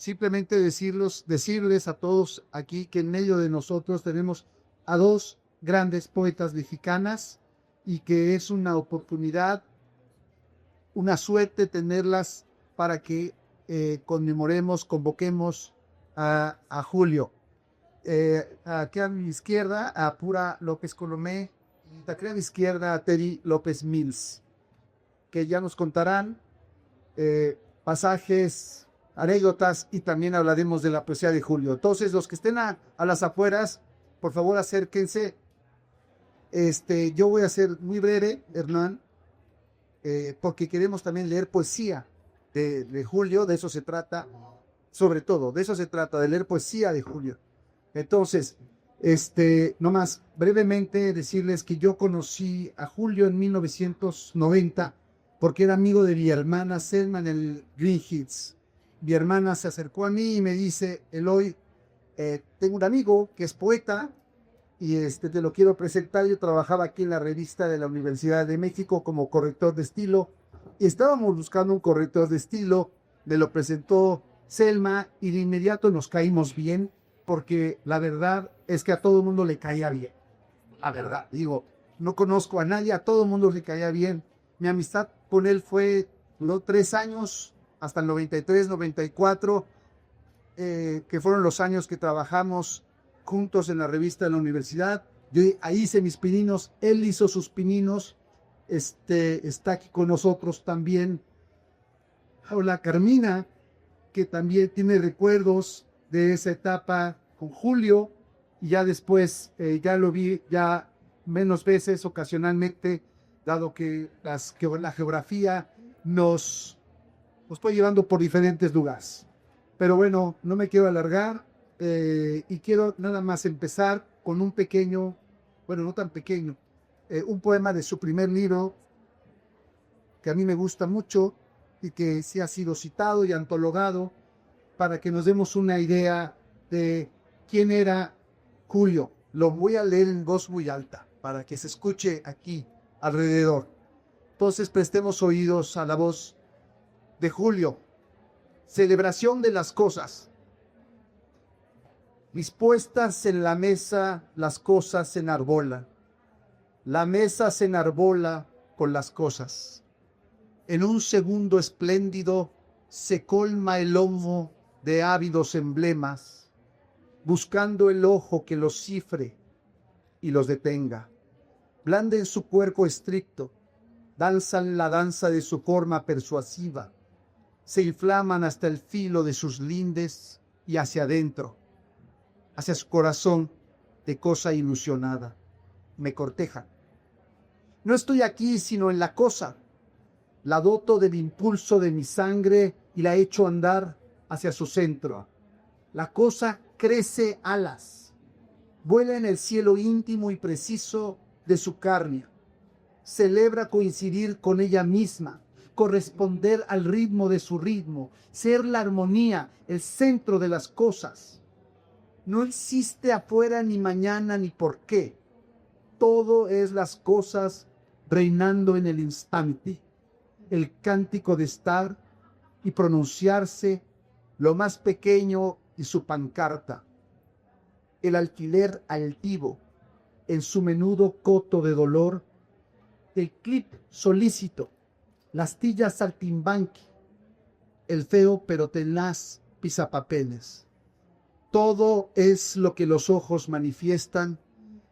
simplemente decirles a todos aquí que en medio de nosotros tenemos a dos grandes poetas mexicanas y que es una oportunidad, una suerte tenerlas para que conmemoremos, convoquemos a Julio. Aquí a mi izquierda a Pura López Colomé, y aquí a mi izquierda a Teri López Mills, que ya nos contarán pasajes, anécdotas, y también hablaremos de la poesía de Julio. Entonces, los que estén a las afueras, por favor acérquense. Yo voy a ser muy breve, Hernán, porque queremos también leer poesía de Julio. De eso se trata, sobre todo, de eso se trata, de leer poesía de Julio. Entonces, nomás brevemente decirles que yo conocí a Julio en 1990 porque era amigo de mi hermana Selma en el Green Hills. Mi hermana se acercó a mí y me dice: Eloy, tengo un amigo que es poeta y te lo quiero presentar. Yo trabajaba aquí en la revista de la Universidad de México como corrector de estilo y estábamos buscando un corrector de estilo. Me lo presentó Selma y de inmediato nos caímos bien, porque la verdad es que a todo el mundo le caía bien. La verdad, digo, no conozco a nadie, a todo el mundo le caía bien. Mi amistad con él duró 3 años, hasta el 93, 94, que fueron los años que trabajamos juntos en la revista de la universidad. Yo ahí hice mis pininos, él hizo sus pininos. Está aquí con nosotros también Hola Carmina, que también tiene recuerdos de esa etapa con Julio, y ya después ya lo vi ya menos veces, ocasionalmente, dado que la geografía nos fue llevando por diferentes lugares. Pero bueno, no me quiero alargar y quiero nada más empezar con un pequeño, bueno, no tan pequeño, un poema de su primer libro que a mí me gusta mucho y que sí ha sido citado y antologado, para que nos demos una idea de quién era Julio. Lo voy a leer en voz muy alta para que se escuche aquí alrededor. Entonces prestemos oídos a la voz de Julio. Celebración de las cosas. Dispuestas en la mesa, las cosas se enarbolan. La mesa se enarbola con las cosas. En un segundo espléndido se colma el lomo de ávidos emblemas, buscando el ojo que los cifre y los detenga. Blanden su cuerpo estricto, danzan la danza de su forma persuasiva, se inflaman hasta el filo de sus lindes y hacia adentro, hacia su corazón de cosa ilusionada. Me cortejan. No estoy aquí sino en la cosa. La doto del impulso de mi sangre y la echo andar hacia su centro. La cosa crece alas, vuela en el cielo íntimo y preciso de su carne. Celebra coincidir con ella misma, corresponder al ritmo de su ritmo, ser la armonía, el centro de las cosas. No existe afuera ni mañana ni por qué. Todo es las cosas reinando en el instante. El cántico de estar y pronunciarse, lo más pequeño y su pancarta. El alquiler altivo en su menudo coto de dolor, el clip solícito, las tillas saltimbanqui, el feo pero tenaz pisapapeles. Todo es lo que los ojos manifiestan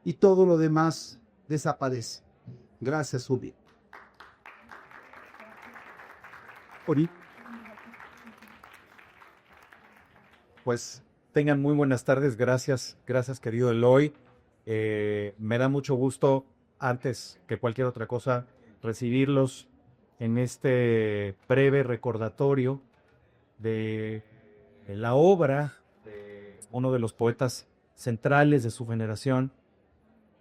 y todo lo demás desaparece. Gracias, Ubi. Pues tengan muy buenas tardes. Gracias querido Eloy. Me da mucho gusto, antes que cualquier otra cosa, recibirlos en este breve recordatorio de la obra de uno de los poetas centrales de su generación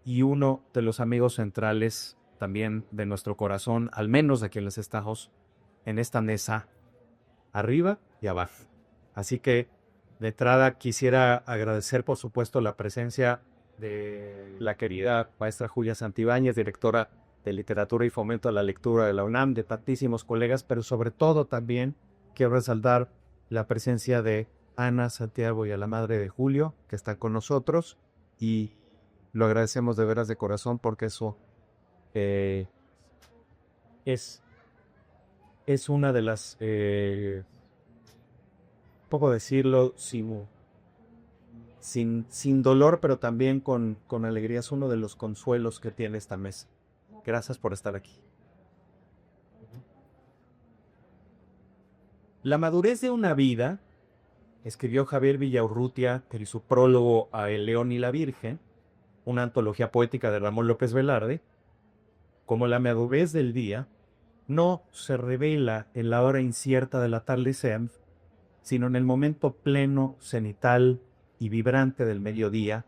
y uno de los amigos centrales también de nuestro corazón, al menos de quienes estamos en esta mesa, arriba y abajo. Así que de entrada quisiera agradecer, por supuesto, la presencia de la querida maestra Julia Santibáñez, directora de Literatura y Fomento a la Lectura de la UNAM, de tantísimos colegas, pero sobre todo también quiero resaltar la presencia de Ana, Santiago y a la madre de Julio, que están con nosotros, y lo agradecemos de veras de corazón porque eso es, es una de las, poco decirlo, sin dolor, pero también con alegría, es uno de los consuelos que tiene esta mesa. Gracias por estar aquí. La madurez de una vida, escribió Javier Villaurrutia en su prólogo a El León y la Virgen, una antología poética de Ramón López Velarde. Como la madurez del día no se revela en la hora incierta del atardecer, sino en el momento pleno, cenital y vibrante del mediodía,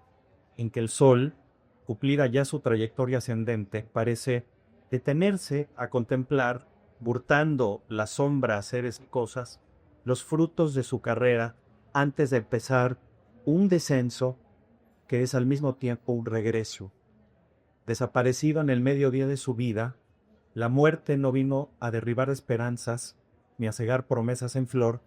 en que el sol, cumplida ya su trayectoria ascendente, parece detenerse a contemplar, burtando la sombra a seres y cosas, los frutos de su carrera antes de empezar un descenso que es al mismo tiempo un regreso. Desaparecido en el mediodía de su vida, la muerte no vino a derribar esperanzas ni a cegar promesas en flor,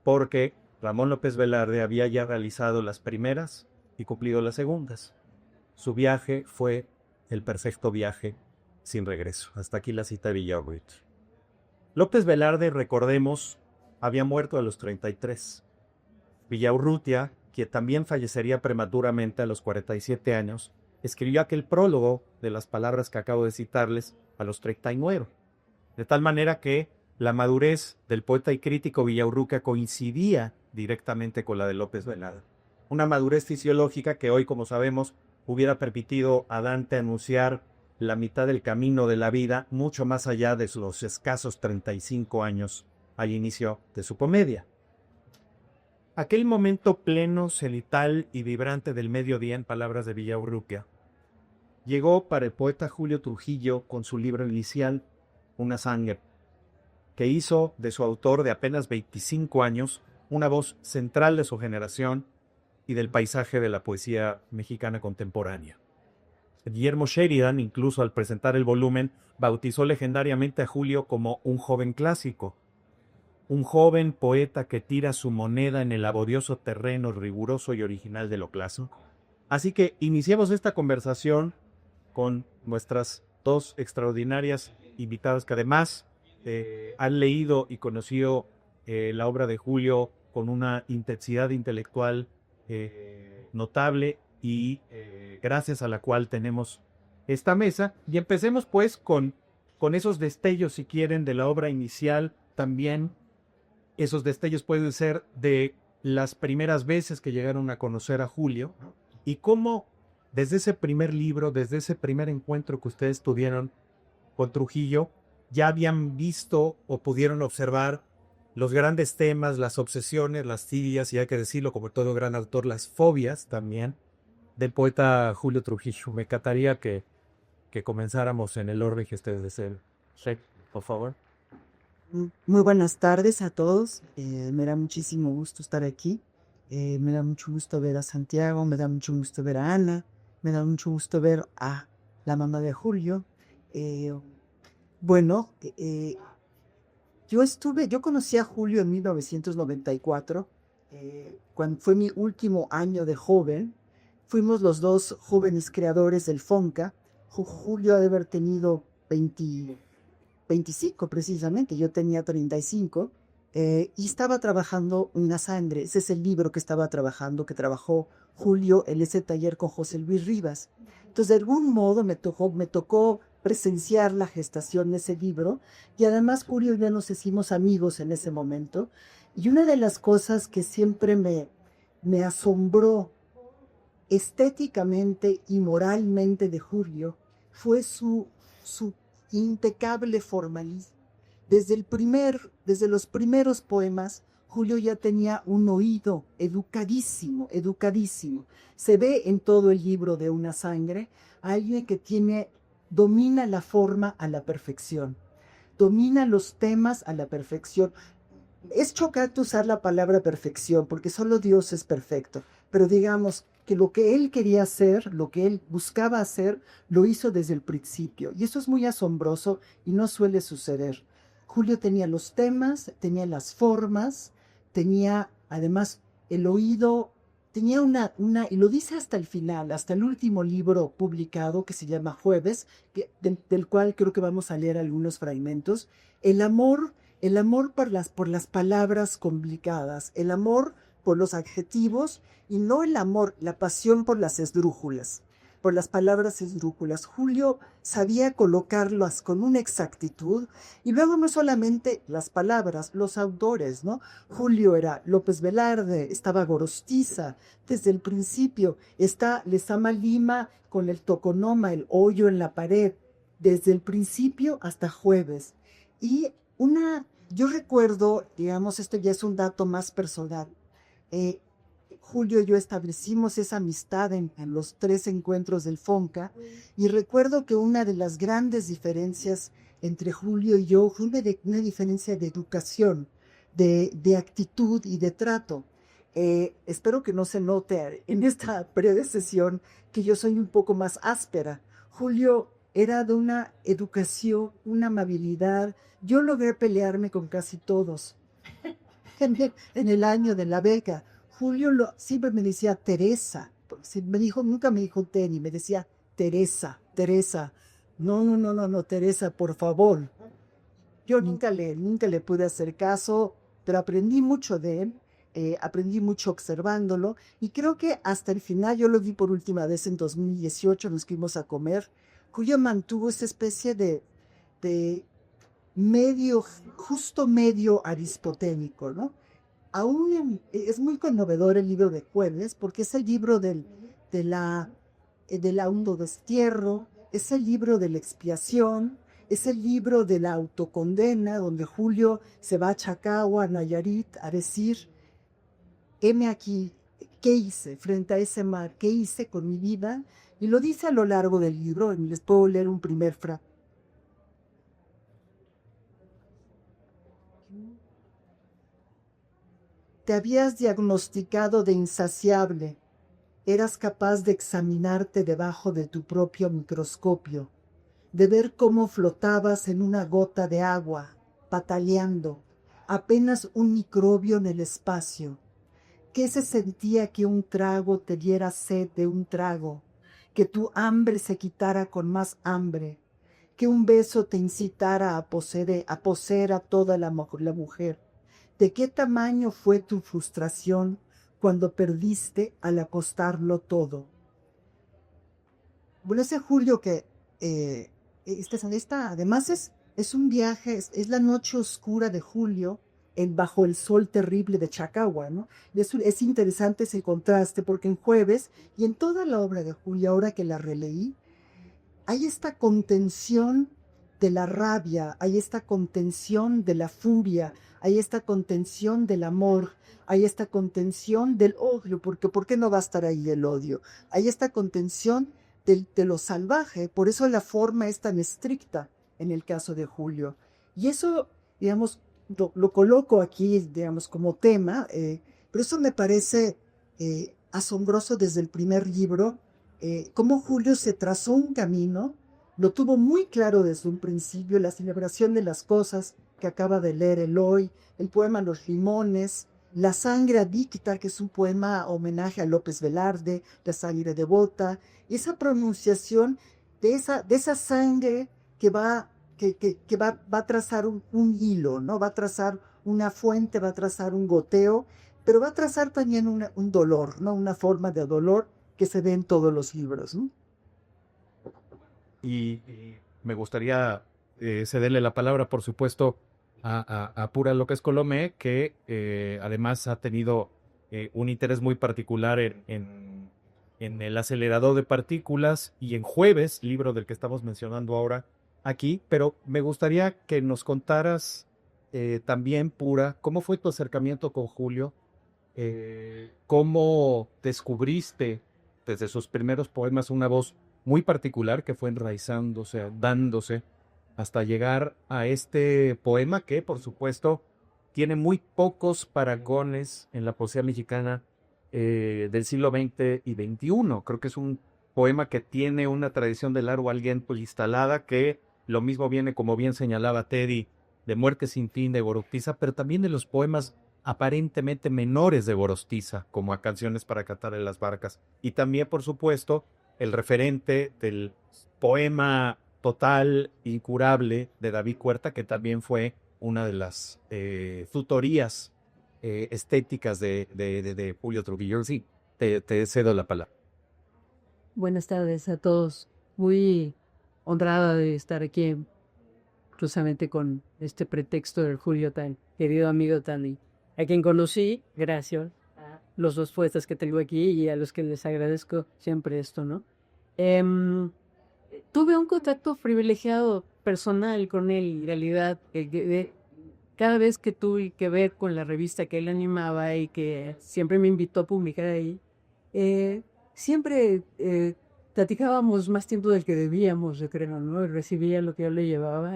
porque Ramón López Velarde había ya realizado las primeras y cumplido las segundas. Su viaje fue el perfecto viaje sin regreso. Hasta aquí la cita de Villaurrutia. López Velarde, recordemos, había muerto a los 33. Villaurrutia, que también fallecería prematuramente a los 47 años, escribió aquel prólogo de las palabras que acabo de citarles a los 39. De tal manera que la madurez del poeta y crítico Villaurrutia coincidía directamente con la de López Velarde. Una madurez fisiológica que hoy, como sabemos, hubiera permitido a Dante anunciar la mitad del camino de la vida, mucho más allá de los escasos 35 años al inicio de su comedia. Aquel momento pleno, cenital y vibrante del mediodía, en palabras de Villaurrutia, llegó para el poeta Julio Trujillo con su libro inicial, Una sangre, que hizo de su autor de apenas 25 años una voz central de su generación y del paisaje de la poesía mexicana contemporánea. Guillermo Sheridan, incluso al presentar el volumen, bautizó legendariamente a Julio como un joven clásico, un joven poeta que tira su moneda en el laborioso terreno riguroso y original de lo clásico. Así que iniciemos esta conversación con nuestras dos extraordinarias invitadas que además han leído y conocido la obra de Julio con una intensidad intelectual notable y gracias a la cual tenemos esta mesa. Y empecemos pues con esos destellos, si quieren, de la obra inicial. También esos destellos pueden ser de las primeras veces que llegaron a conocer a Julio y cómo desde ese primer libro, desde ese primer encuentro que ustedes tuvieron con Trujillo, ya habían visto o pudieron observar los grandes temas, las obsesiones, las tibias, y hay que decirlo como todo gran autor, las fobias también del poeta Julio Trujillo. Me encantaría que comenzáramos en el orden que ustedes deseen. Sí, por favor. Muy buenas tardes a todos. Me da muchísimo gusto estar aquí. Me da mucho gusto ver a Santiago, me da mucho gusto ver a Ana, me da mucho gusto ver a la mamá de Julio. Yo conocí a Julio en 1994, cuando fue mi último año de joven. Fuimos los dos jóvenes creadores del FONCA. Julio ha de haber tenido 25 precisamente, yo tenía 35, y estaba trabajando Una sangre. Ese es el libro que estaba trabajando, que trabajó Julio en ese taller con José Luis Rivas. Entonces, de algún modo me tocó presenciar la gestación de ese libro, y además Julio y yo nos hicimos amigos en ese momento. Y una de las cosas que siempre me asombró estéticamente y moralmente de Julio fue su impecable formalismo. Desde los primeros poemas, Julio ya tenía un oído educadísimo. Se ve en todo el libro de Una sangre alguien que domina la forma a la perfección, domina los temas a la perfección. Es chocante usar la palabra perfección porque solo Dios es perfecto, pero digamos que lo que él quería hacer, lo que él buscaba hacer, lo hizo desde el principio. Y eso es muy asombroso y no suele suceder. Julio tenía los temas, tenía las formas, tenía Además, el oído tenía y lo dice hasta el final, hasta el último libro publicado que se llama Jueves, del cual creo que vamos a leer algunos fragmentos. El amor por las palabras complicadas, el amor por los adjetivos y no el amor, la pasión por las esdrújulas, por las palabras esdrújulas. Julio sabía colocarlas con una exactitud y luego no solamente las palabras, los autores, ¿no? Julio era López Velarde, estaba Gorostiza, desde el principio está Lezama Lima con el toconoma, el hoyo en la pared, desde el principio hasta Jueves. Y yo recuerdo, digamos, esto ya es un dato más personal, Julio y yo establecimos esa amistad en los 3 encuentros del FONCA y recuerdo que una de las grandes diferencias entre Julio y yo fue una diferencia de educación, de actitud y de trato. Espero que no se note en esta breve sesión que yo soy un poco más áspera. Julio era de una educación, una amabilidad. Yo logré pelearme con casi todos en el año de la beca. Julio siempre me decía Teresa. Nunca me dijo Teni, me decía Teresa, Teresa. No, Teresa, por favor. Yo nunca le pude hacer caso, pero aprendí mucho de él, aprendí mucho observándolo, y creo que hasta el final, yo lo vi por última vez en 2018, nos fuimos a comer. Julio mantuvo esa especie de justo medio aristotélico, ¿no? Es muy conmovedor el libro de Jueves, porque es el libro del autodestierro, es el libro de la expiación, es el libro de la autocondena, donde Julio se va a Chacagua, a Nayarit, a decir, heme aquí, ¿qué hice frente a ese mar? ¿Qué hice con mi vida? Y lo dice a lo largo del libro, y les puedo leer un primer fragmento. Te habías diagnosticado de insaciable, eras capaz de examinarte debajo de tu propio microscopio, de ver cómo flotabas en una gota de agua, pataleando, apenas un microbio en el espacio. ¿Qué se sentía que un trago te diera sed de un trago? Que tu hambre se quitara con más hambre, que un beso te incitara a poseer a toda la mujer. ¿De qué tamaño fue tu frustración cuando perdiste al acostarlo todo? Bueno, ese Julio que además es un viaje, es la noche oscura de Julio bajo el sol terrible de Chacagua, ¿no? Es interesante ese contraste porque en Jueves y en toda la obra de Julio, ahora que la releí, hay esta contención de la rabia, hay esta contención de la furia, hay esta contención del amor, hay esta contención del odio, porque ¿por qué no va a estar ahí el odio? Hay esta contención de lo salvaje, por eso la forma es tan estricta en el caso de Julio. Y eso, digamos, lo coloco aquí, digamos, como tema, pero eso me parece asombroso desde el primer libro, cómo Julio se trazó un camino, lo tuvo muy claro desde un principio, la celebración de las cosas que acaba de leer Eloy, el poema Los Limones, La sangre adicta, que es un poema homenaje a López Velarde, La sangre devota, y esa pronunciación de esa sangre que va a trazar un hilo, ¿no? Va a trazar una fuente, va a trazar un goteo, pero va a trazar también un dolor, ¿no? Una forma de dolor que se ve en todos los libros, ¿no? Y me gustaría cederle la palabra, por supuesto, a Pura López Colomé, que además ha tenido un interés muy particular en el acelerador de partículas y en Jueves, libro del que estamos mencionando ahora aquí, pero me gustaría que nos contaras también, Pura, cómo fue tu acercamiento con Julio, cómo descubriste desde sus primeros poemas una voz muy particular que fue enraizándose, dándose, hasta llegar a este poema que, por supuesto, tiene muy pocos paragones en la poesía mexicana del siglo XX y XXI. Creo que es un poema que tiene una tradición de largo aliento instalada, que lo mismo viene, como bien señalaba Teddy, de Muerte sin fin, de Gorostiza, pero también de los poemas aparentemente menores de Gorostiza, como a Canciones para cantar en las barcas. Y también, por supuesto, el referente del poema total, incurable de David Cuerta, que también fue una de las tutorías estéticas de Julio Trujillo. Sí, te cedo la palabra. Buenas tardes a todos. Muy honrada de estar aquí, justamente con este pretexto del Julio, tan querido amigo Tani, a quien conocí gracias a los dos poetas que tengo aquí y a los que les agradezco siempre esto, ¿no? Tuve un contacto privilegiado personal con él, en realidad, cada vez que tuve que ver con la revista que él animaba y que siempre me invitó a publicar ahí, siempre platicábamos más tiempo del que debíamos, yo creo, ¿no? Recibía lo que yo le llevaba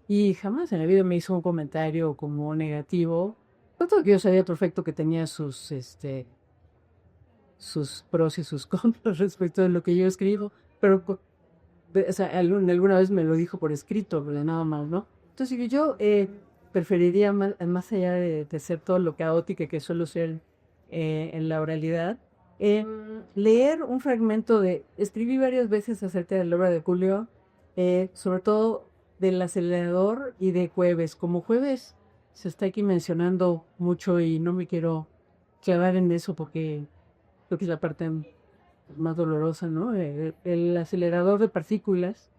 y jamás en la vida me hizo un comentario como negativo. Tanto que yo sabía perfecto que tenía sus pros y sus contras respecto de lo que yo escribo, pero o sea, alguna vez me lo dijo por escrito, pero nada más, ¿no? Entonces yo preferiría, más allá de ser todo lo caótica que suelo ser en la oralidad, leer un fragmento escribí varias veces acerca de la obra de Julio, sobre todo del acelerador y de Jueves. Como Jueves se está aquí mencionando mucho y no me quiero clavar en eso porque creo que es la parte más dolorosa, ¿no? El acelerador de partículas.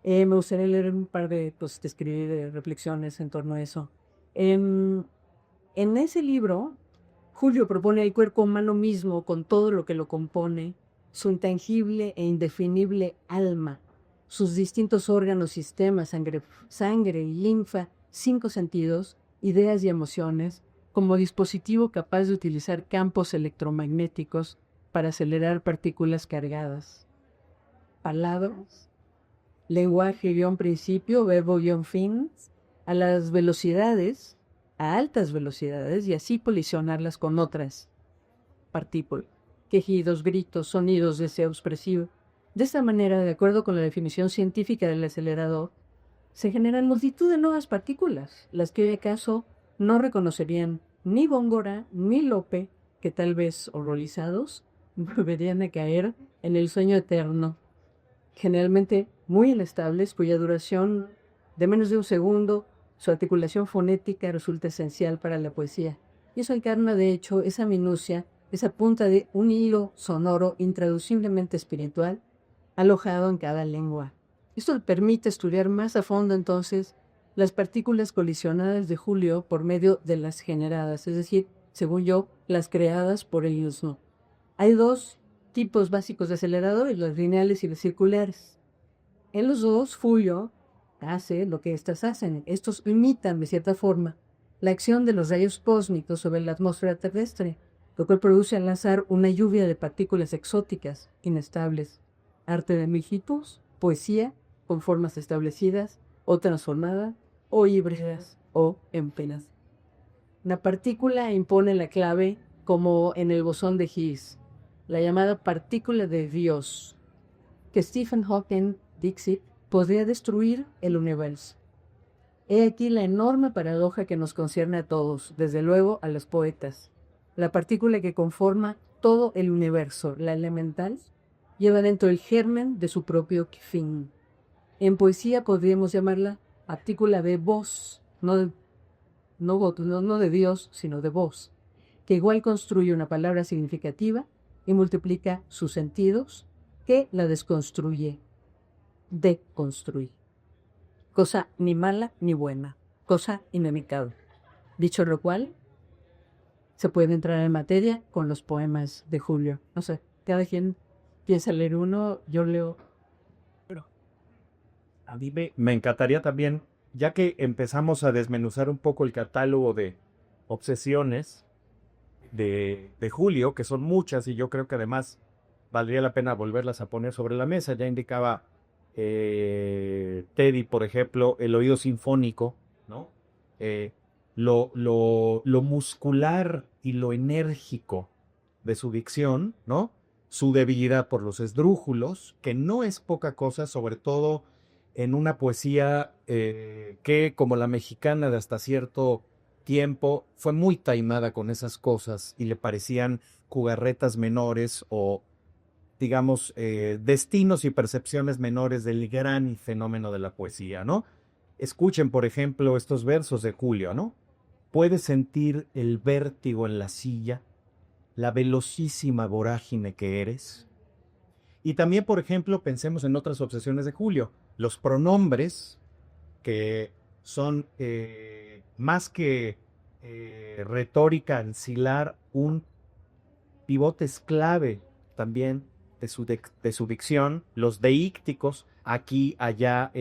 Me gustaría leer un par de, pues, de escribir de reflexiones en torno a eso. En ese libro, Julio propone al cuerpo humano mismo, con todo lo que lo compone, su intangible e indefinible alma, sus distintos órganos, sistemas, sangre y linfa, 5 sentidos, ideas y emociones, como dispositivo capaz de utilizar campos electromagnéticos para acelerar partículas cargadas. Palabras, lenguaje-principio, verbo-fin, a las velocidades, a altas velocidades, y así colisionarlas con otras partículas, quejidos, gritos, sonidos, deseo expresivo. De esta manera, de acuerdo con la definición científica del acelerador, se generan multitud de nuevas partículas, las que hoy acaso no reconocerían ni Góngora ni Lope, que tal vez horrorizados volverían a caer en el sueño eterno, generalmente muy inestables, cuya duración de menos de un segundo, su articulación fonética resulta esencial para la poesía. Y eso encarna, de hecho, esa minucia, esa punta de un hilo sonoro intraduciblemente espiritual, alojado en cada lengua. Esto permite estudiar más a fondo, entonces, las partículas colisionadas de Julio por medio de las generadas, es decir, según yo, las creadas por él mismo. Hay 2 tipos básicos de aceleradores, los lineales y los circulares. En los dos, Julio hace lo que éstas hacen. Estos imitan, de cierta forma, la acción de los rayos cósmicos sobre la atmósfera terrestre, lo cual produce al azar una lluvia de partículas exóticas, inestables. Arte de mijitos, poesía, con formas establecidas, o transformadas, o híbridas, o en penas. Una partícula impone la clave, como en el bosón de Higgs, la llamada partícula de Dios, que Stephen Hawking, Dixit, podría destruir el universo. He aquí la enorme paradoja que nos concierne a todos, desde luego a los poetas. La partícula que conforma todo el universo, la elemental, lleva dentro el germen de su propio fin. En poesía podríamos llamarla partícula de voz, no de Dios, sino de voz, que igual construye una palabra significativa y multiplica sus sentidos, que la deconstruye. Cosa ni mala ni buena, cosa inevitable. Dicho lo cual, se puede entrar en materia con los poemas de Julio. No sé, cada quien piensa leer uno, yo leo. A mí me encantaría también, ya que empezamos a desmenuzar un poco el catálogo de obsesiones de Julio, que son muchas y yo creo que además valdría la pena volverlas a poner sobre la mesa. Ya indicaba Teddy, por ejemplo, el oído sinfónico, ¿no? Lo muscular y lo enérgico de su dicción, ¿no? Su debilidad por los esdrújulos, que no es poca cosa, sobre todo en una poesía que, como la mexicana, de hasta cierto tiempo fue muy taimada con esas cosas y le parecían jugarretas menores o, digamos, destinos y percepciones menores del gran fenómeno de la poesía, ¿no? Escuchen, por ejemplo, estos versos de Julio, ¿no? Puedes sentir el vértigo en la silla, la velocísima vorágine que eres. Y también, por ejemplo, pensemos en otras obsesiones de Julio, los pronombres, que son más que retórica ancilar, un pivote clave también de su dicción, los deícticos, aquí, allá,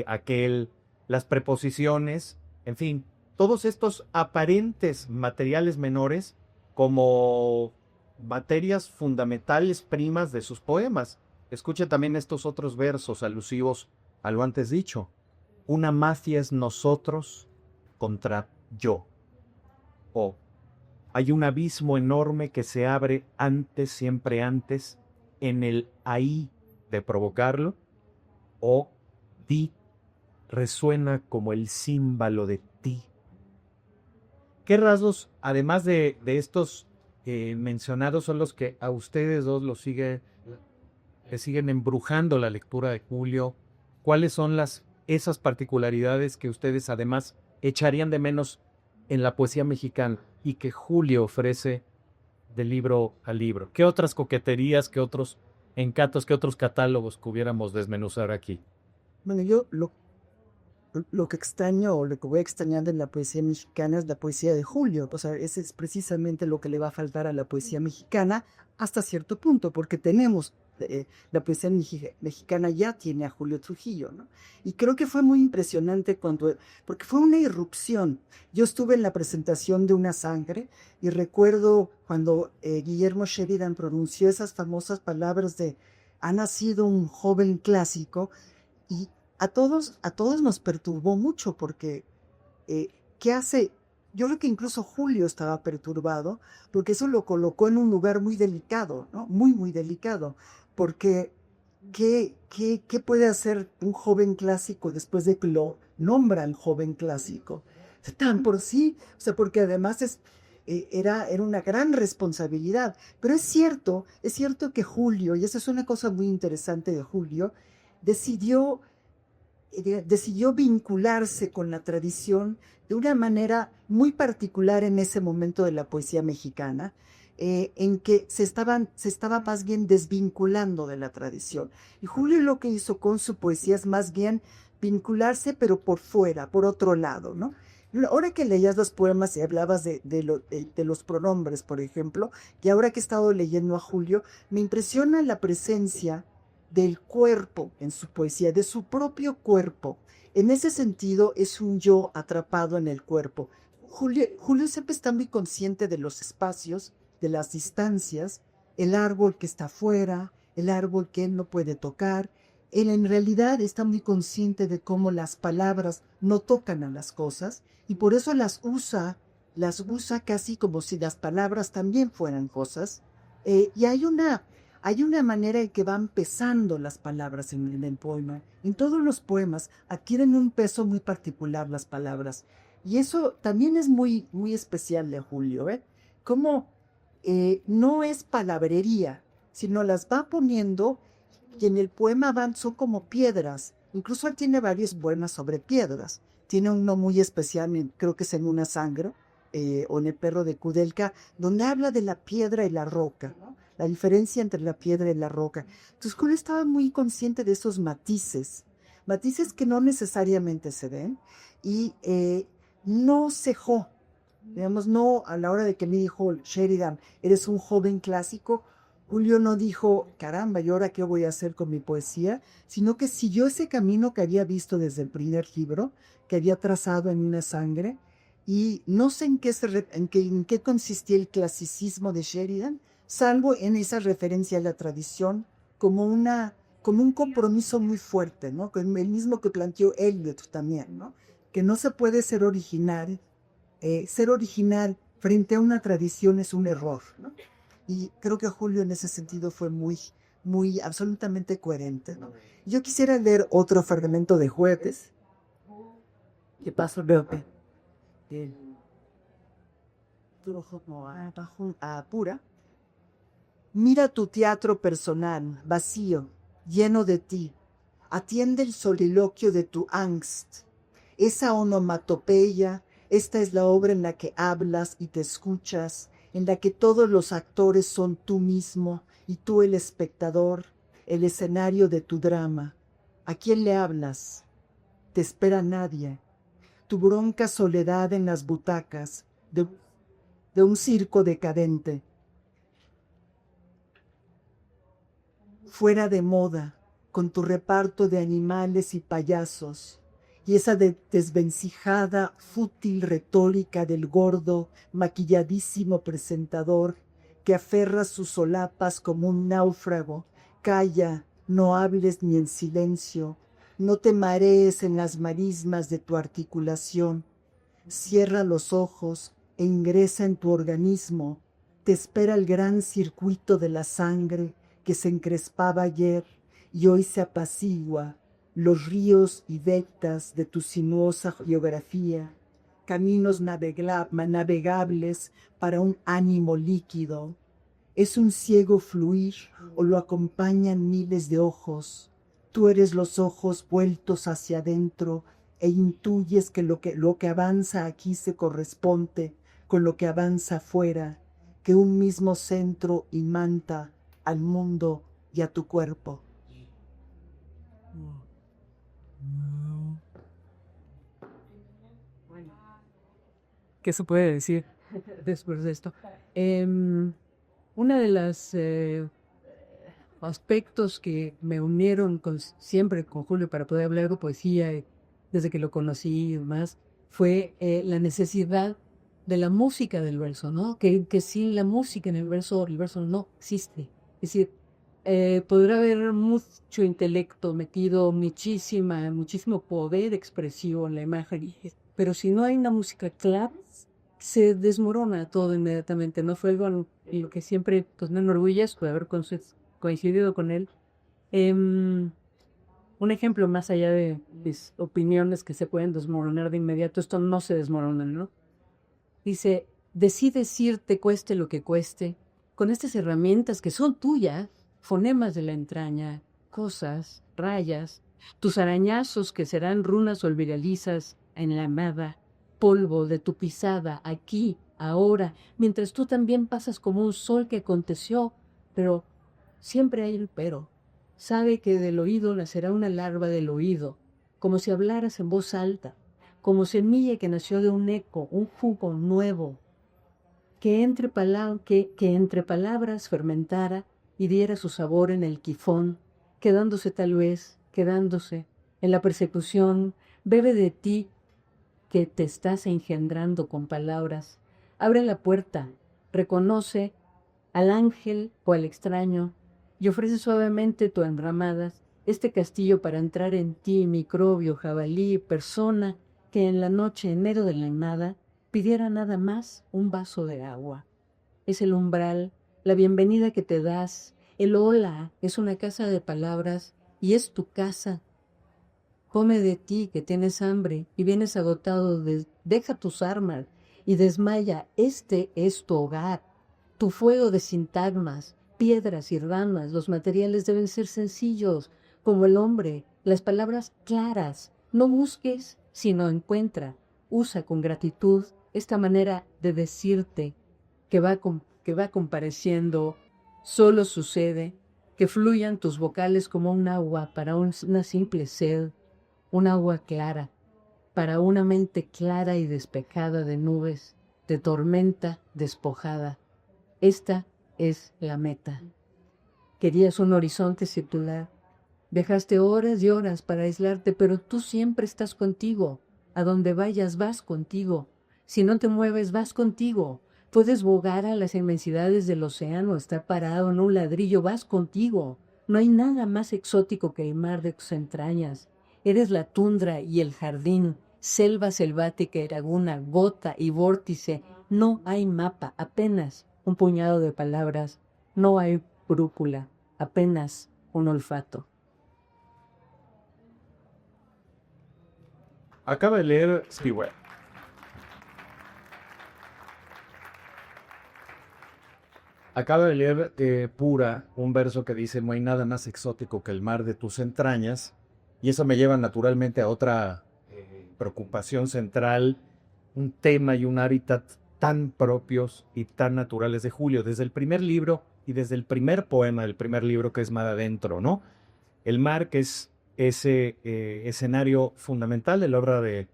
aquel, las preposiciones, en fin, todos estos aparentes materiales menores como materias fundamentales primas de sus poemas. Escuche también estos otros versos alusivos a lo antes dicho. Una mafia es nosotros contra yo. O hay un abismo enorme que se abre antes, siempre antes, en el ahí de provocarlo. O di resuena como el címbalo de ti. ¿Qué rasgos, además de estos mencionados, son los que a ustedes dos le siguen embrujando la lectura de Julio? ¿Cuáles son esas particularidades que ustedes además echarían de menos en la poesía mexicana y que Julio ofrece de libro a libro? ¿Qué otras coqueterías, qué otros encantos, qué otros catálogos pudiéramos desmenuzar aquí? Bueno, yo lo que extraño o lo que voy extrañando en la poesía mexicana es la poesía de Julio. O sea, ese es precisamente lo que le va a faltar a la poesía mexicana hasta cierto punto, porque tenemos, la poesía mexicana ya tiene a Julio Trujillo, ¿no? Y creo que fue muy impresionante porque fue una irrupción. Yo estuve en la presentación de Una Sangre y recuerdo cuando Guillermo Sheridan pronunció esas famosas palabras de ha nacido un joven clásico. Y a todos nos perturbó mucho porque, ¿qué hace? Yo creo que incluso Julio estaba perturbado porque eso lo colocó en un lugar muy delicado, ¿no? Muy, muy delicado. Porque, ¿qué puede hacer un joven clásico después de que lo nombran joven clásico? Tan por sí, o sea, porque además era una gran responsabilidad. Pero es cierto que Julio, y esa es una cosa muy interesante de Julio, decidió vincularse con la tradición de una manera muy particular en ese momento de la poesía mexicana, en que se estaba más bien desvinculando de la tradición. Y Julio lo que hizo con su poesía es más bien vincularse, pero por fuera, por otro lado, ¿no? Ahora que leías los poemas y hablabas de los pronombres, por ejemplo, y ahora que he estado leyendo a Julio, me impresiona la presencia del cuerpo en su poesía, de su propio cuerpo. En ese sentido, es un yo atrapado en el cuerpo. Julio siempre está muy consciente de los espacios, de las distancias, el árbol que está afuera, el árbol que él no puede tocar. Él en realidad está muy consciente de cómo las palabras no tocan a las cosas y por eso las usa casi como si las palabras también fueran cosas. Y hay una manera en que van pesando las palabras en el poema. En todos los poemas adquieren un peso muy particular las palabras. Y eso también es muy, muy especial de Julio, ¿eh? Como no es palabrería, sino las va poniendo y en el poema son como piedras. Incluso él tiene varios poemas sobre piedras. Tiene uno muy especial, creo que es en Una Sangre, o en El perro de Kudelka, donde habla de la piedra y la roca, ¿no? La diferencia entre la piedra y la roca. Entonces Julio estaba muy consciente de esos matices que no necesariamente se ven, y no cejó, digamos, no a la hora de que me dijo Sheridan, eres un joven clásico, Julio no dijo, caramba, ¿y ahora qué voy a hacer con mi poesía? Sino que siguió ese camino que había visto desde el primer libro, que había trazado en Una Sangre, y no sé en qué consistía el clasicismo de Sheridan, salvo en esa referencia a la tradición como un compromiso muy fuerte, ¿no? El mismo que planteó Eliot también, ¿no? Que no se puede ser original frente a una tradición es un error, ¿no? Y creo que Julio en ese sentido fue muy, muy, absolutamente coherente, ¿no? Yo quisiera leer otro fragmento de Jueves. ¿Qué pasó, Leope? Pura. Mira tu teatro personal, vacío, lleno de ti. Atiende el soliloquio de tu angst. Esa onomatopeya, esta es la obra en la que hablas y te escuchas, en la que todos los actores son tú mismo y tú el espectador, el escenario de tu drama. ¿A quién le hablas? Te espera nadie. Tu bronca soledad en las butacas de un circo decadente. Fuera de moda, con tu reparto de animales y payasos, y esa desvencijada, fútil retórica del gordo, maquilladísimo presentador que aferra sus solapas como un náufrago. Calla, no hables ni en silencio, no te marees en las marismas de tu articulación. Cierra los ojos e ingresa en tu organismo. Te espera el gran circuito de la sangre que se encrespaba ayer y hoy se apacigua, los ríos y vetas de tu sinuosa geografía, caminos navegables para un ánimo líquido. Es un ciego fluir o lo acompañan miles de ojos. Tú eres los ojos vueltos hacia adentro e intuyes que lo que avanza aquí se corresponde con lo que avanza afuera, que un mismo centro imanta al mundo y a tu cuerpo. ¿Qué se puede decir después de esto? Una de las aspectos que me unieron siempre con Julio para poder hablar de poesía desde que lo conocí y demás fue la necesidad de la música del verso, ¿no? Que sin la música en el verso no existe. Es decir, podrá haber mucho intelecto metido, muchísimo poder expresivo en la imagen, pero si no hay una música clara, se desmorona todo inmediatamente, ¿no? Fue algo en lo que siempre pues, me enorgullezco de haber coincidido con él. Un ejemplo más allá de mis opiniones que se pueden desmoronar de inmediato, esto no se desmorona, ¿no? Dice, decides irte cueste lo que cueste, con estas herramientas que son tuyas, fonemas de la entraña, cosas, rayas, tus arañazos que serán runas olvidadizas en la nada, polvo de tu pisada aquí, ahora, mientras tú también pasas como un sol que aconteció, pero siempre hay el pero. Sabe que del oído nacerá una larva del oído, como si hablaras en voz alta, como semilla que nació de un eco, un jugo nuevo, que entre palabras fermentara y diera su sabor en el quifón, quedándose en la persecución, bebe de ti que te estás engendrando con palabras, abre la puerta, reconoce al ángel o al extraño y ofrece suavemente tu enramadas, este castillo para entrar en ti, microbio, jabalí, persona que en la noche en medio de la nada pidiera nada más un vaso de agua. Es el umbral, la bienvenida que te das, el hola es una casa de palabras y es tu casa. Come de ti que tienes hambre y vienes agotado, deja tus armas y desmaya, este es tu hogar, tu fuego de sintagmas, piedras y ramas, los materiales deben ser sencillos, como el hombre, las palabras claras, no busques, sino encuentra, usa con gratitud esta manera de decirte que va compareciendo, solo sucede, que fluyan tus vocales como un agua para una simple sed, un agua clara, para una mente clara y despejada de nubes, de tormenta despojada. Esta es la meta. Querías un horizonte circular. Viajaste horas y horas para aislarte, pero tú siempre estás contigo. A donde vayas, vas contigo. Si no te mueves, vas contigo. Puedes bogar a las inmensidades del océano, estar parado en un ladrillo, vas contigo. No hay nada más exótico que el mar de tus entrañas. Eres la tundra y el jardín, selva selvática y laguna, gota y vórtice. No hay mapa, apenas un puñado de palabras. No hay brújula, apenas un olfato. Acaba de leer Spyware. Acabo de leer Pura, un verso que dice: no hay nada más exótico que el mar de tus entrañas, y eso me lleva naturalmente a otra preocupación central, un tema y un hábitat tan propios y tan naturales de Julio, desde el primer libro y desde el primer poema del primer libro, que es Mar Adentro, ¿no? El mar, que es ese escenario fundamental de la obra de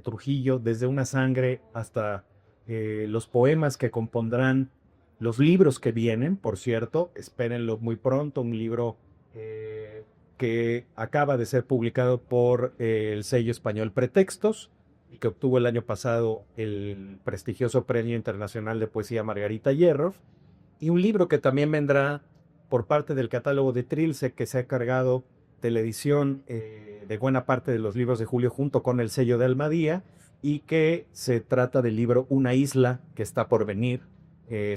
Trujillo, desde Una sangre hasta los poemas que compondrán los libros que vienen, por cierto, espérenlo muy pronto, un libro que acaba de ser publicado por el sello español Pretextos, y que obtuvo el año pasado el prestigioso Premio Internacional de Poesía Margarita Hierro, y un libro que también vendrá por parte del catálogo de Trilce, que se ha cargado de la edición de buena parte de los libros de Julio junto con el sello de Almadía, y que se trata del libro Una isla que está por venir,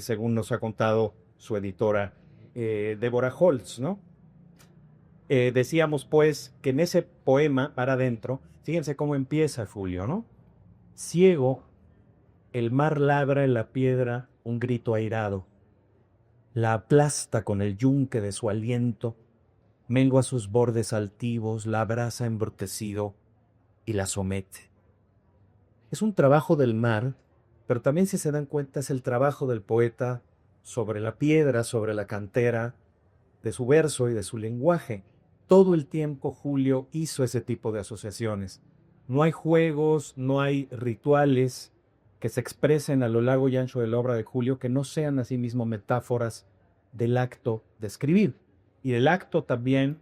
según nos ha contado su editora Débora Holtz, ¿no? Decíamos pues que en ese poema, Para Adentro, fíjense cómo empieza Julio, ¿no? Ciego, el mar labra en la piedra un grito airado, la aplasta con el yunque de su aliento, mengua sus bordes altivos, la abraza embrutecido y la somete. Es un trabajo del mar, pero también, si se dan cuenta, es el trabajo del poeta sobre la piedra, sobre la cantera de su verso y de su lenguaje. Todo el tiempo Julio hizo ese tipo de asociaciones. No hay juegos, no hay rituales que se expresen a lo largo y ancho de la obra de Julio que no sean asimismo metáforas del acto de escribir y del acto también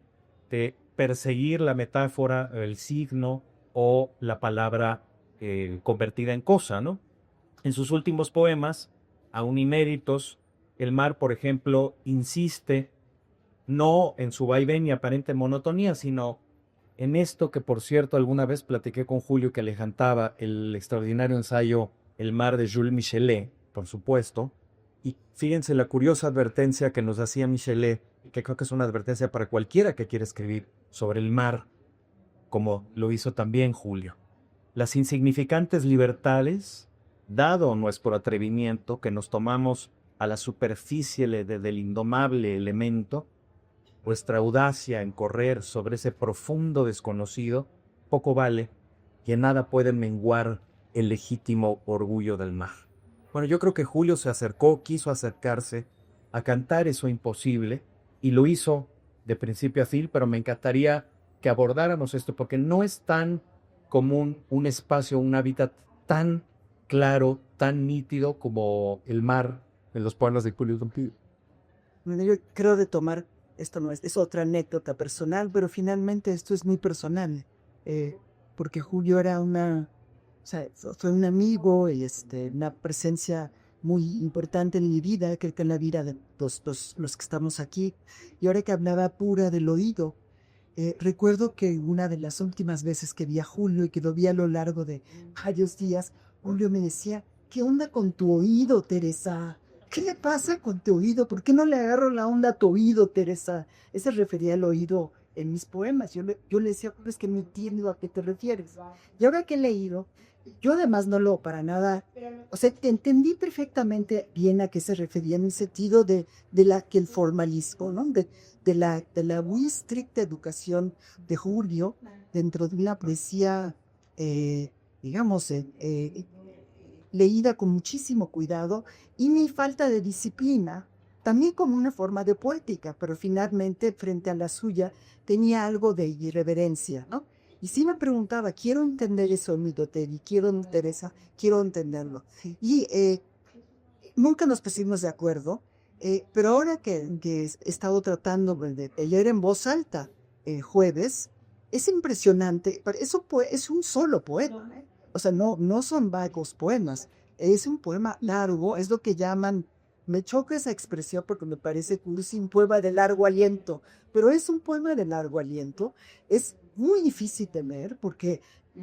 de perseguir la metáfora, el signo o la palabra convertida en cosa, ¿no? En sus últimos poemas, aún inéditos, el mar, por ejemplo, insiste no en su vaivén y aparente monotonía, sino en esto que, por cierto, alguna vez platiqué con Julio, que le encantaba el extraordinario ensayo El mar de Jules Michelet, por supuesto. Y fíjense la curiosa advertencia que nos hacía Michelet, que creo que es una advertencia para cualquiera que quiera escribir sobre el mar, como lo hizo también Julio. Las insignificantes libertades, dado nuestro atrevimiento, que nos tomamos a la superficie del indomable elemento, vuestra audacia en correr sobre ese profundo desconocido, poco vale, y en nada puede menguar el legítimo orgullo del mar. Bueno, yo creo que Julio se acercó, quiso acercarse a cantar eso imposible, y lo hizo de principio a fin, pero me encantaría que abordáramos esto, porque no es tan común un espacio, un hábitat tan claro, tan nítido como el mar en los poemas de Julio Dompido. Bueno, yo creo retomar, esto no es otra anécdota personal, pero finalmente esto es muy personal, porque Julio era fue un amigo y una presencia muy importante en mi vida, creo que en la vida de los que estamos aquí. Y ahora que hablaba Pura del oído, recuerdo que una de las últimas veces que vi a Julio y que lo vi a lo largo de varios días, Julio me decía: ¿qué onda con tu oído, Teresa? ¿Qué le pasa con tu oído? ¿Por qué no le agarro la onda a tu oído, Teresa? Ese refería al oído en mis poemas. Yo le decía: es que no entiendo a qué te refieres. Y ahora que he leído, yo además no lo para nada, o sea, entendí perfectamente bien a qué se refería en el sentido de que el formalismo, ¿no? De la muy estricta educación de Julio dentro de una poesía, digamos, leída con muchísimo cuidado, y mi falta de disciplina, también como una forma de poética, pero finalmente frente a la suya tenía algo de irreverencia, ¿no? Y sí me preguntaba: quiero entender eso, mi Dotelli, quiero entenderlo. Y nunca nos pusimos de acuerdo, pero ahora que he estado tratando de leer en voz alta jueves, es impresionante, pero eso es un solo poema, ¿eh? O sea, no son vagos poemas, es un poema largo, es lo que llaman, me choca esa expresión porque me parece cursi, un poema de largo aliento, pero es un poema de largo aliento, es muy difícil de leer porque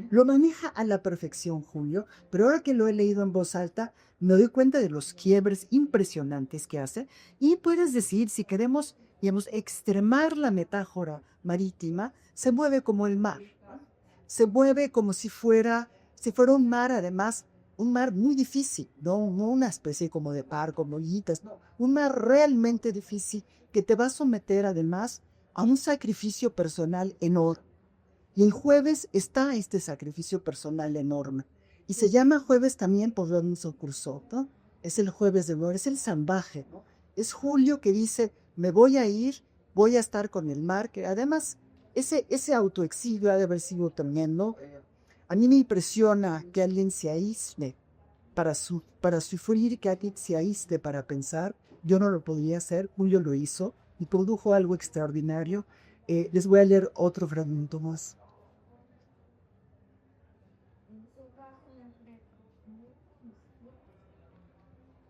lo maneja a la perfección Julio, pero ahora que lo he leído en voz alta, me doy cuenta de los quiebres impresionantes que hace, y puedes decir, si queremos, digamos, extremar la metáfora marítima, se mueve como el mar, se mueve como si fuera un mar, además, un mar muy difícil, no una especie como de par, como ollitas, no, un mar realmente difícil que te va a someter además a un sacrificio personal enorme. Y el jueves está este sacrificio personal enorme. Y se llama jueves también por Robinson Crusoe, ¿no? Es el jueves de amor, es el salvaje, ¿no? Es Julio que dice, me voy a ir, voy a estar con el mar, que además ese autoexilio ha de haber sido tremendo. A mí me impresiona que alguien se aísle para sufrir, que alguien se aísle para pensar. Yo no lo podría hacer, Julio lo hizo y produjo algo extraordinario. Les voy a leer otro fragmento más.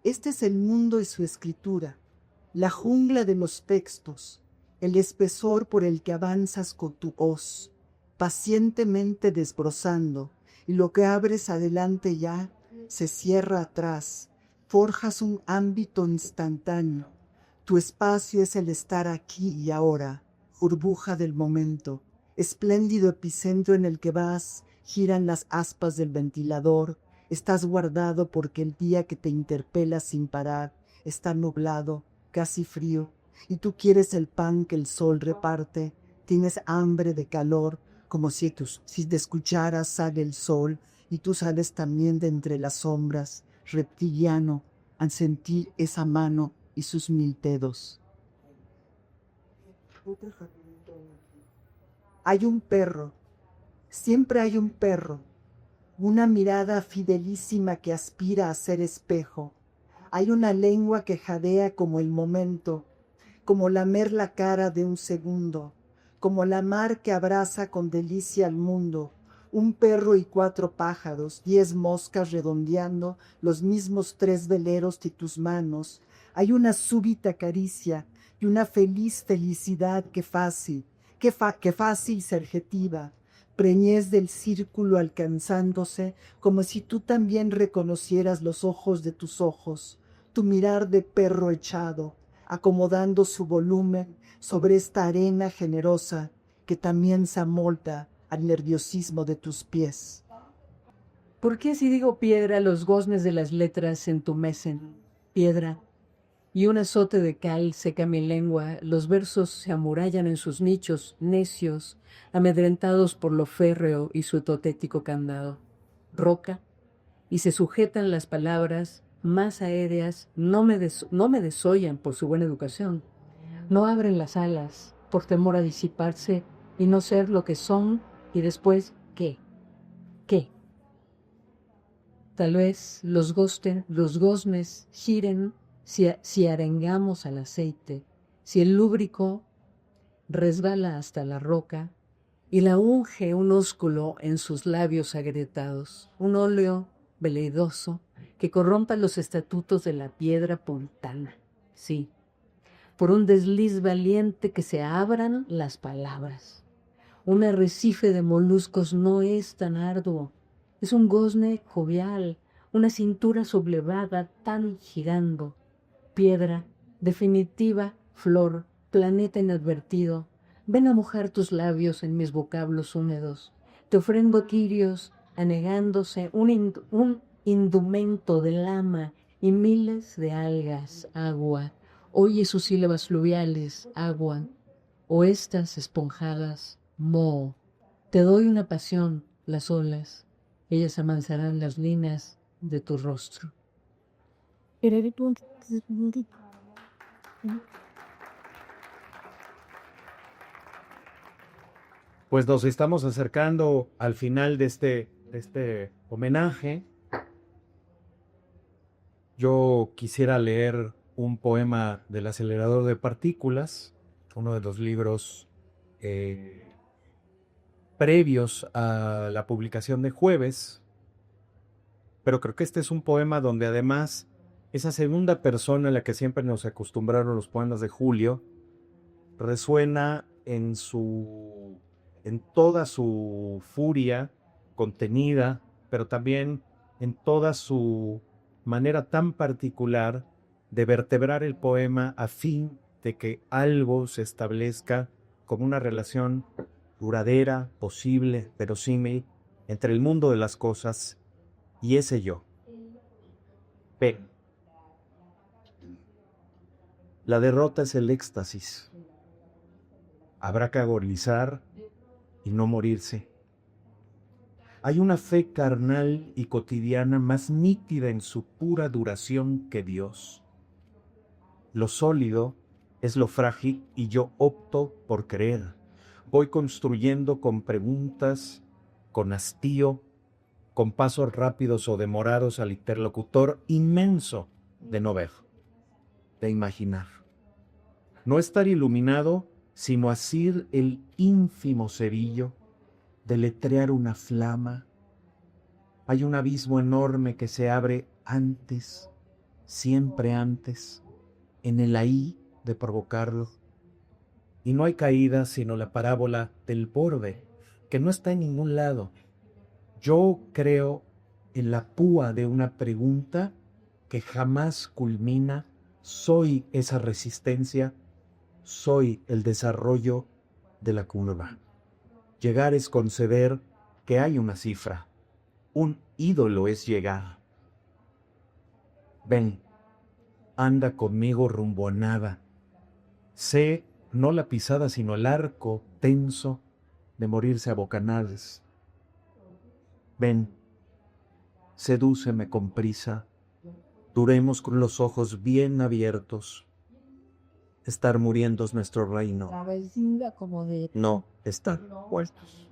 Este es el mundo y su escritura, la jungla de los textos, el espesor por el que avanzas con tu hoz, pacientemente desbrozando, y lo que abres adelante ya se cierra atrás, forjas un ámbito instantáneo. Tu espacio es el estar aquí y ahora, burbuja del momento, espléndido epicentro en el que vas, giran las aspas del ventilador, estás guardado porque el día que te interpela sin parar está nublado, casi frío, y tú quieres el pan que el sol reparte, tienes hambre de calor, como si te escucharas sale el sol, y tú sales también de entre las sombras, reptiliano, al sentir esa mano y sus 1000 dedos. Hay un perro, siempre hay un perro, una mirada fidelísima que aspira a ser espejo. Hay una lengua que jadea como el momento, como lamer la cara de un segundo, como la mar que abraza con delicia al mundo. Un perro y 4 pájaros, 10 moscas redondeando los mismos 3 veleros de tus manos. Hay una súbita caricia y una feliz felicidad que fácil serjetiva, preñez del círculo alcanzándose, como si tú también reconocieras los ojos de tus ojos, tu mirar de perro echado, acomodando su volumen sobre esta arena generosa que también se amolda al nerviosismo de tus pies. ¿Por qué si digo piedra los goznes de las letras se entumecen? Piedra. Y un azote de cal seca mi lengua, los versos se amurallan en sus nichos, necios, amedrentados por lo férreo y su totético candado. Roca, y se sujetan las palabras más aéreas, no me desollan por su buena educación, no abren las alas por temor a disiparse y no ser lo que son, y después, ¿qué? ¿Qué? Tal vez los goznes giren si arengamos al aceite, si el lúbrico resbala hasta la roca y la unge un ósculo en sus labios agrietados, un óleo veleidoso que corrompa los estatutos de la piedra puntana. Sí, por un desliz valiente que se abran las palabras. Un arrecife de moluscos no es tan arduo, es un gozne jovial, una cintura sublevada tan girando. Piedra, definitiva, flor, planeta inadvertido, ven a mojar tus labios en mis vocablos húmedos. Te ofrendo quirios, anegándose un indumento de lama y miles de algas, agua. Oye sus sílabas fluviales, agua, o estas esponjadas, moho. Te doy una pasión, las olas, ellas amansarán las líneas de tu rostro. Pues nos estamos acercando al final de este homenaje. Yo quisiera leer un poema del Acelerador de Partículas, uno de los libros previos a la publicación de Jueves, pero creo que este es un poema donde además esa segunda persona en la que siempre nos acostumbraron los poemas de Julio resuena en toda su furia contenida, pero también en toda su manera tan particular de vertebrar el poema a fin de que algo se establezca como una relación duradera, posible, verosímil, entre el mundo de las cosas y ese yo. B. La derrota es el éxtasis. Habrá que agonizar y no morirse. Hay una fe carnal y cotidiana más nítida en su pura duración que Dios. Lo sólido es lo frágil y yo opto por creer. Voy construyendo con preguntas, con hastío, con pasos rápidos o demorados al interlocutor inmenso de no ver, de imaginar. No estar iluminado, sino asir el ínfimo cerillo, deletrear una flama. Hay un abismo enorme que se abre antes, siempre antes, en el ahí de provocarlo. Y no hay caída sino la parábola del borde, que no está en ningún lado. Yo creo en la púa de una pregunta que jamás culmina. Soy esa resistencia, soy el desarrollo de la curva. Llegar es conceder que hay una cifra. Un ídolo es llegar. Ven, anda conmigo rumbo a nada. Sé no la pisada sino el arco tenso de morirse a bocanales. Ven, sedúceme con prisa, duremos con los ojos bien abiertos. Estar muriendo es nuestro reino. No estar muertos.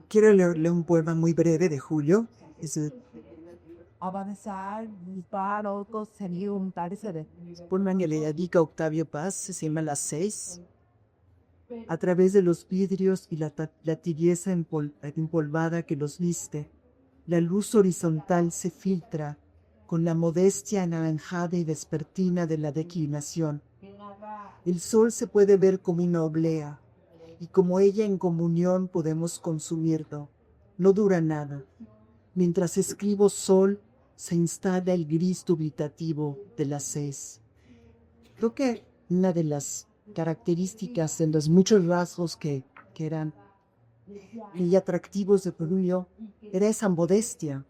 Quiero leerle un poema muy breve de Julio. Poema que le dedica a Octavio Paz, se llama Las 6. A través de los vidrios y la tibieza empolvada que los viste, la luz horizontal se filtra con la modestia anaranjada y vespertina de la declinación. El sol se puede ver como una oblea, y como ella en comunión podemos consumirlo. No dura nada. Mientras escribo sol, se instala el gris dubitativo de las 6. Creo que una de las características, de los muchos rasgos que eran y atractivos de Julio, era esa modestia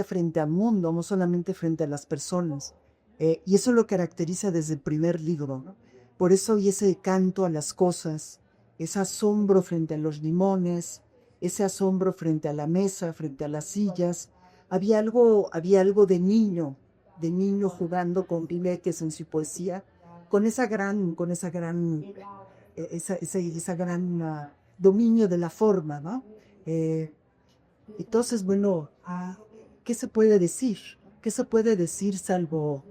frente al mundo, no solamente frente a las personas. Y eso lo caracteriza desde el primer libro, ¿no? Por eso hay ese canto a las cosas, ese asombro frente a los limones, ese asombro frente a la mesa, frente a las sillas. Había algo de niño jugando con ribetes en su poesía, con esa gran dominio de la forma, ¿no? Entonces, bueno, ¿qué se puede decir? ¿Qué se puede decir salvo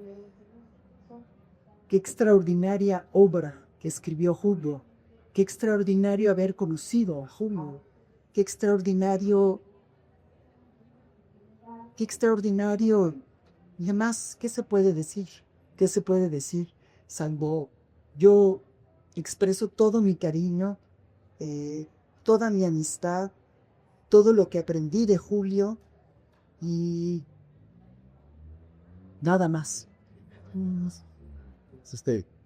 qué extraordinaria obra que escribió Julio? Qué extraordinario haber conocido a Julio. Qué extraordinario. Y además, ¿qué se puede decir? ¿Qué se puede decir? Salvo yo expreso todo mi cariño, toda mi amistad, todo lo que aprendí de Julio y nada más.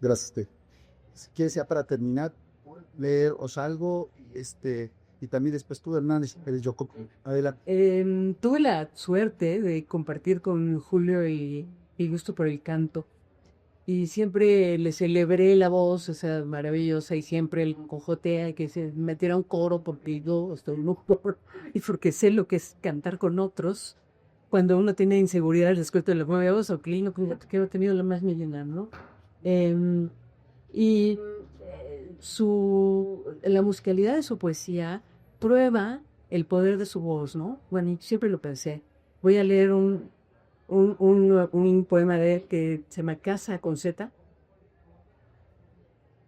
Gracias. Si quieres, ya para terminar, leeros algo, y también después tú, Hernández, eres yo. Adelante. Tuve la suerte de compartir con Julio y gusto por el canto. Y siempre le celebré la voz, o sea, maravillosa, y siempre el cojotea que se metiera un coro porque yo estoy un coro, y porque sé lo que es cantar con otros. Cuando uno tiene inseguridad respecto de la propia voz, o que no he tenido la más millonada, ¿no? La musicalidad de su poesía prueba el poder de su voz, ¿no? Bueno, y siempre lo pensé. Voy a leer un poema de él que se llama Casa con Z,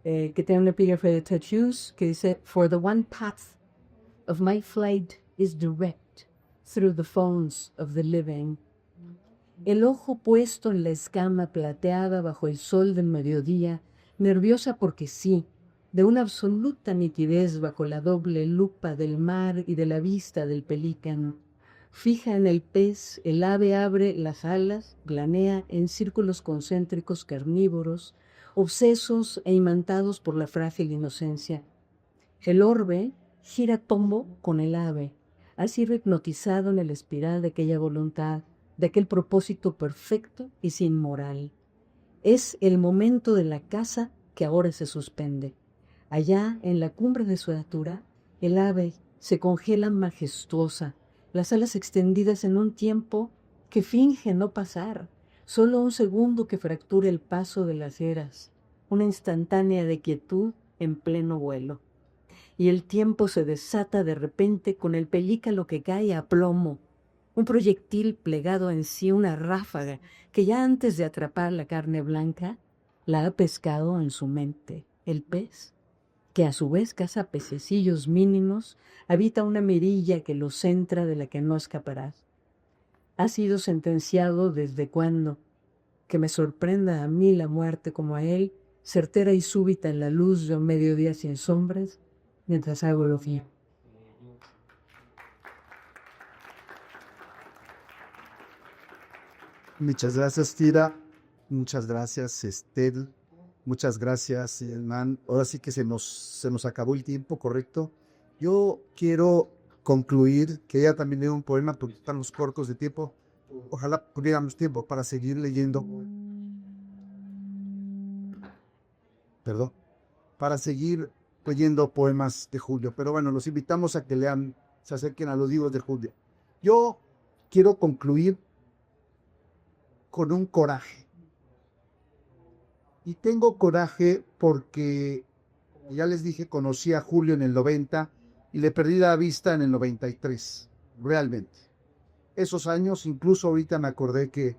que tiene un epígrafe de Tachus que dice: For the one path of my flight is direct through the phones of the living. El ojo puesto en la escama plateada bajo el sol del mediodía, nerviosa porque sí, de una absoluta nitidez bajo la doble lupa del mar y de la vista del pelícano. Fija en el pez, el ave abre las alas, planea en círculos concéntricos carnívoros, obsesos e imantados por la frágil inocencia. El orbe gira tombo con el ave, así hipnotizado en el espiral de aquella voluntad, de aquel propósito perfecto y sin moral. Es el momento de la caza que ahora se suspende. Allá, en la cumbre de su altura, el ave se congela majestuosa, las alas extendidas en un tiempo que finge no pasar, solo un segundo que fractura el paso de las eras, una instantánea de quietud en pleno vuelo. Y el tiempo se desata de repente con el pelícano que cae a plomo, un proyectil plegado en sí, una ráfaga que ya antes de atrapar la carne blanca, la ha pescado en su mente, el pez, que a su vez caza pececillos mínimos, habita una mirilla que lo centra de la que no escaparás. Ha sido sentenciado desde cuándo, que me sorprenda a mí la muerte como a él, certera y súbita en la luz de un mediodía sin sombras, mientras hago lo mío. Muchas gracias, Tira. Muchas gracias, Estel. Muchas gracias, Hernán. Ahora sí que se nos acabó el tiempo, ¿correcto? Yo quiero concluir, que ella también lee un poema porque están los cortos de tiempo. Ojalá pudiéramos tiempo para seguir leyendo. Perdón. Para seguir leyendo poemas de Julio. Pero bueno, los invitamos a que lean, se acerquen a los libros de Julio. Yo quiero concluir con un coraje. Y tengo coraje porque, ya les dije, conocí a Julio en el 90 y le perdí la vista en el 93, realmente. Esos años, incluso ahorita me acordé que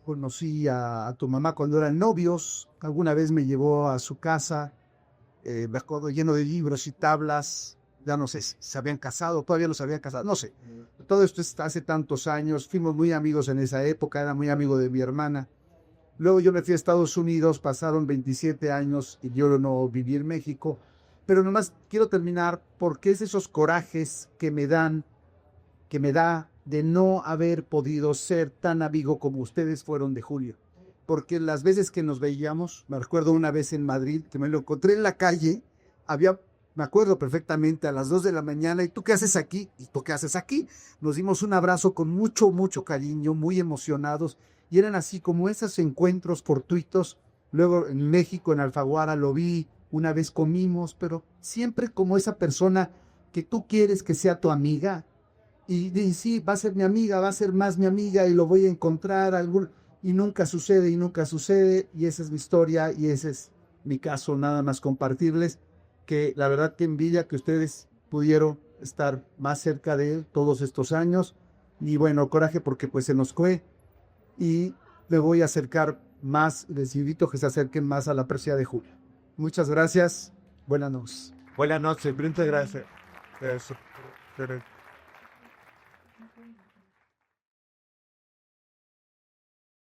conocí a tu mamá cuando eran novios, alguna vez me llevó a su casa, me acuerdo lleno de libros y tablas, ya no sé, se habían casado, todavía los habían casado, no sé. Todo esto es hace tantos años, fuimos muy amigos en esa época, era muy amigo de mi hermana. Luego yo me fui a Estados Unidos, pasaron 27 años y yo no viví en México, pero nomás quiero terminar porque es esos corajes que me da de no haber podido ser tan amigo como ustedes fueron de Julio. Porque las veces que nos veíamos, me recuerdo una vez en Madrid, que me lo encontré en la calle, me acuerdo perfectamente, a las 2 de la mañana, ¿y tú qué haces aquí? ¿Y tú qué haces aquí? Nos dimos un abrazo con mucho, mucho cariño, muy emocionados, y eran así como esos encuentros fortuitos. Luego en México, en Alfaguara, lo vi, una vez comimos, pero siempre como esa persona que tú quieres que sea tu amiga, y sí, va a ser mi amiga, va a ser más mi amiga, y lo voy a encontrar, y nunca sucede, y esa es mi historia, y ese es mi caso, nada más compartirles, que la verdad que envidia que ustedes pudieron estar más cerca de él todos estos años, y bueno, coraje porque pues se nos fue, y le voy a acercar más, les invito a que se acerquen más a la presencia de Julio. Muchas gracias, buenas noches. Buenas noches, muchas gracias.